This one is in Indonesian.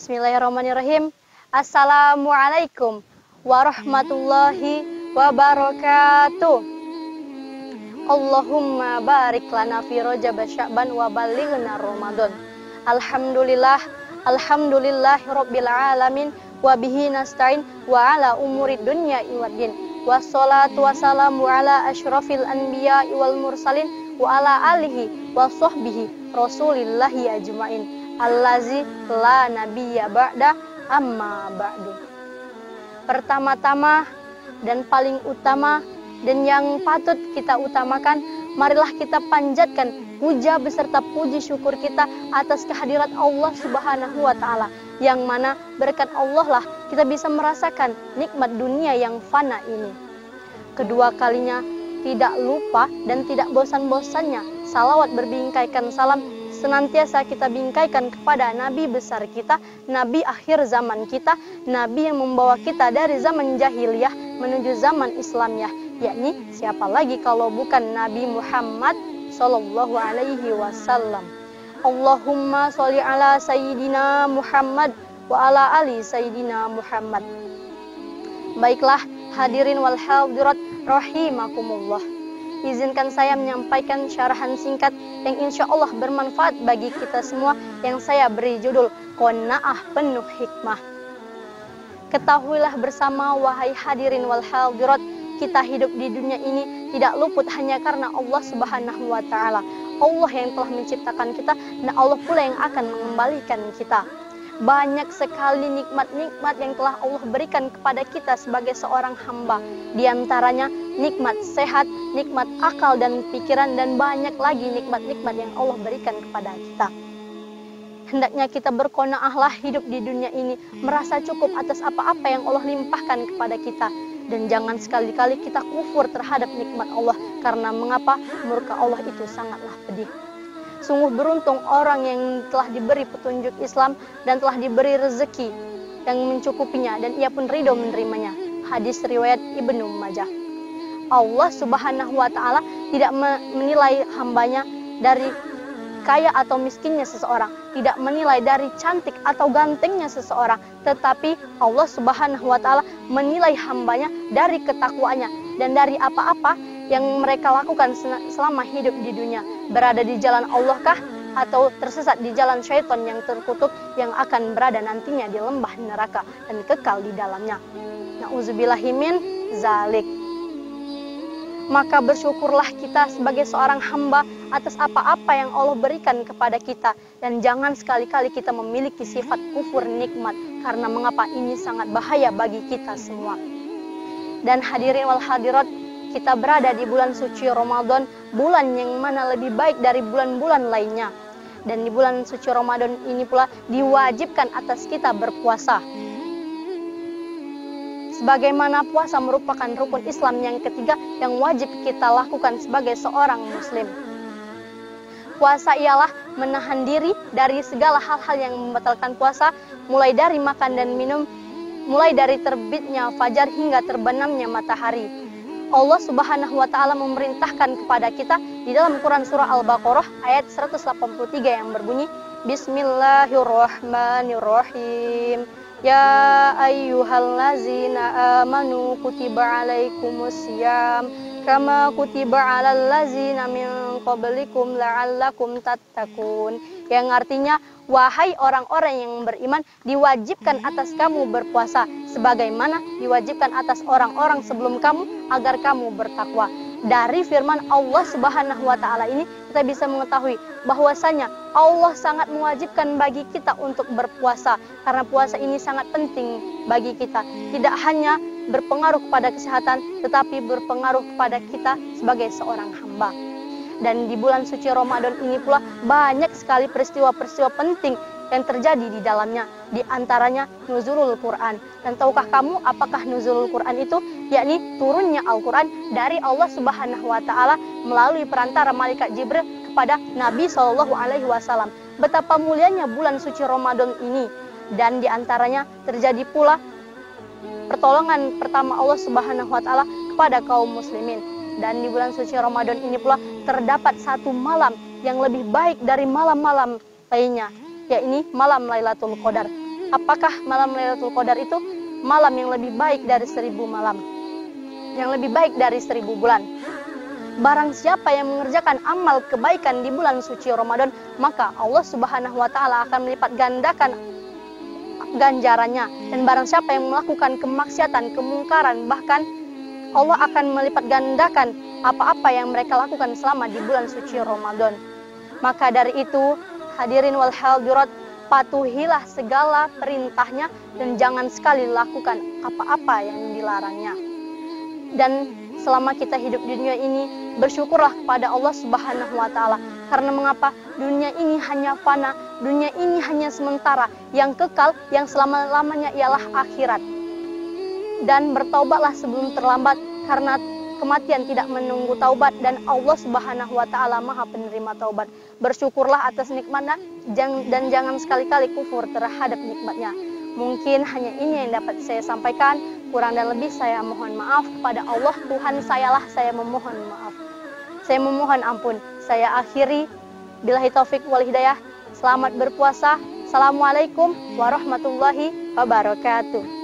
Bismillahirrahmanirrahim. Assalamualaikum warahmatullahi wabarakatuh. Allahumma barik lana fi Rajab Sya'ban wa ballighna Ramadan. Alhamdulillahirabbil alamin wa bihi nasta'in wa ala umuri dunya waddin. Wassalatu wassalamu ala asyrafil anbiya'i wal mursalin wa ala alihi wa sahbihi rasulillahi ajmain. Allazi la nabiyya ba'da amma ba'du. Pertama-tama dan paling utama dan yang patut kita utamakan, marilah kita panjatkan puja beserta puji syukur kita atas kehadirat Allah Subhanahu wa taala, yang mana berkat Allah lah kita bisa merasakan nikmat dunia yang fana ini. Kedua kalinya, tidak lupa dan tidak bosan-bosannya salawat berbingkaikan salam senantiasa kita bingkaikan kepada Nabi besar kita, Nabi akhir zaman kita, Nabi yang membawa kita dari zaman jahiliyah menuju zaman Islamiyah, yakni siapa lagi kalau bukan Nabi Muhammad sallallahu alaihi wasallam. Allahumma sholli ala sayyidina Muhammad wa ala ali sayyidina Muhammad. Baiklah hadirin wal hadirat rahimakumullah. Izinkan saya menyampaikan syarahan singkat yang insya Allah bermanfaat bagi kita semua, yang saya beri judul Qanaah Penuh Hikmah. Ketahuilah bersama wahai hadirin wal hadirat, kita hidup di dunia ini tidak luput hanya karena Allah Subhanahu wa taala. Allah yang telah menciptakan kita dan Allah pula yang akan mengembalikan kita. Banyak sekali nikmat-nikmat yang telah Allah berikan kepada kita sebagai seorang hamba. Di antaranya nikmat sehat, nikmat akal dan pikiran, dan banyak lagi nikmat-nikmat yang Allah berikan kepada kita. Hendaknya kita berqanaahlah hidup di dunia ini, merasa cukup atas apa-apa yang Allah limpahkan kepada kita. Dan jangan sekali-kali kita kufur terhadap nikmat Allah, karena mengapa? Murka Allah itu sangatlah pedih. Sungguh beruntung orang yang telah diberi petunjuk Islam dan telah diberi rezeki yang mencukupinya, dan ia pun ridho menerimanya. Hadis riwayat Ibnu Majah. Allah Subhanahu wa taala tidak menilai hambanya dari kaya atau miskinnya seseorang, tidak menilai dari cantik atau gantengnya seseorang, tetapi Allah Subhanahu wa taala menilai hambanya dari ketakwaannya dan dari apa-apa yang mereka lakukan selama hidup di dunia. Berada di jalan Allah kah, atau tersesat di jalan syaitan yang terkutuk, yang akan berada nantinya di lembah neraka dan kekal di dalamnya. Na'udzubillahi min zalik. Maka bersyukurlah kita sebagai seorang hamba atas apa-apa yang Allah berikan kepada kita, dan jangan sekali-kali kita memiliki sifat kufur nikmat, karena mengapa? Ini sangat bahaya bagi kita semua. Dan hadirin wal hadirat, kita berada di bulan suci Ramadan, bulan yang mana lebih baik dari bulan-bulan lainnya. Dan di bulan suci Ramadan ini pula diwajibkan atas kita berpuasa. Sebagaimana puasa merupakan rukun Islam yang ketiga yang wajib kita lakukan sebagai seorang muslim. Puasa ialah menahan diri dari segala hal-hal yang membatalkan puasa, mulai dari makan dan minum, mulai dari terbitnya fajar hingga terbenamnya matahari. Allah Subhanahu wa taala memerintahkan kepada kita di dalam Quran surah Al-Baqarah ayat 183 yang berbunyi, Bismillahirrahmanirrahim. Ya ayyuhallazina amanu kutiba alaikumusiyam kama kutiba alal ladzina min qablikum la'allakum tattaqun. Yang artinya, wahai orang-orang yang beriman, diwajibkan atas kamu berpuasa sebagaimana diwajibkan atas orang-orang sebelum kamu agar kamu bertakwa. Dari firman Allah Subhanahu wa taala ini kita bisa mengetahui bahwasanya Allah sangat mewajibkan bagi kita untuk berpuasa, karena puasa ini sangat penting bagi kita. Tidak hanya berpengaruh kepada kesehatan, tetapi berpengaruh kepada kita sebagai seorang hamba. Dan di bulan suci Ramadan ini pula banyak sekali peristiwa-peristiwa penting yang terjadi di dalamnya. Di antaranya nuzulul Quran. Dan tahukah kamu apakah nuzulul Quran itu? Yakni turunnya Al-Quran dari Allah Subhanahu wa taala melalui perantara malaikat Jibril kepada Nabi SAW. Betapa mulianya bulan suci Ramadan ini. Dan di antaranya terjadi pula pertolongan pertama Allah Subhanahu wa taala kepada kaum muslimin. Dan di bulan suci Ramadan ini pula terdapat satu malam yang lebih baik dari malam-malam lainnya, yakni malam Lailatul Qadar. Apakah malam Lailatul Qadar itu malam yang lebih baik dari 1000 malam, yang lebih baik dari 1000 bulan? Barang siapa yang mengerjakan amal kebaikan di bulan suci Ramadan, maka Allah Subhanahu wa taala akan melipat gandakan ganjarannya. Dan barang siapa yang melakukan kemaksiatan, kemungkaran, bahkan Allah akan melipat gandakan apa-apa yang mereka lakukan selama di bulan suci Ramadan. Maka dari itu, hadirin wal hadirat, patuhilah segala perintahnya dan jangan sekali lakukan apa-apa yang dilarangnya. Dan selama kita hidup di dunia ini, bersyukurlah kepada Allah Subhanahu wa taala. Karena mengapa? Dunia ini hanya fana, dunia ini hanya sementara, yang kekal, yang selama-lamanya ialah akhirat. Dan bertaubatlah sebelum terlambat, karena kematian tidak menunggu taubat dan Allah Subhanahu wa taala Maha penerima taubat. Bersyukurlah atas nikmatnya dan jangan sekali-kali kufur terhadap nikmatnya. Mungkin hanya ini yang dapat saya sampaikan. Kurang dan lebih saya mohon maaf kepada Allah. Tuhan sayalah saya memohon maaf. Saya memohon ampun. Saya akhiri. Billahi taufik wal hidayah. Selamat berpuasa. Assalamualaikum warahmatullahi wabarakatuh.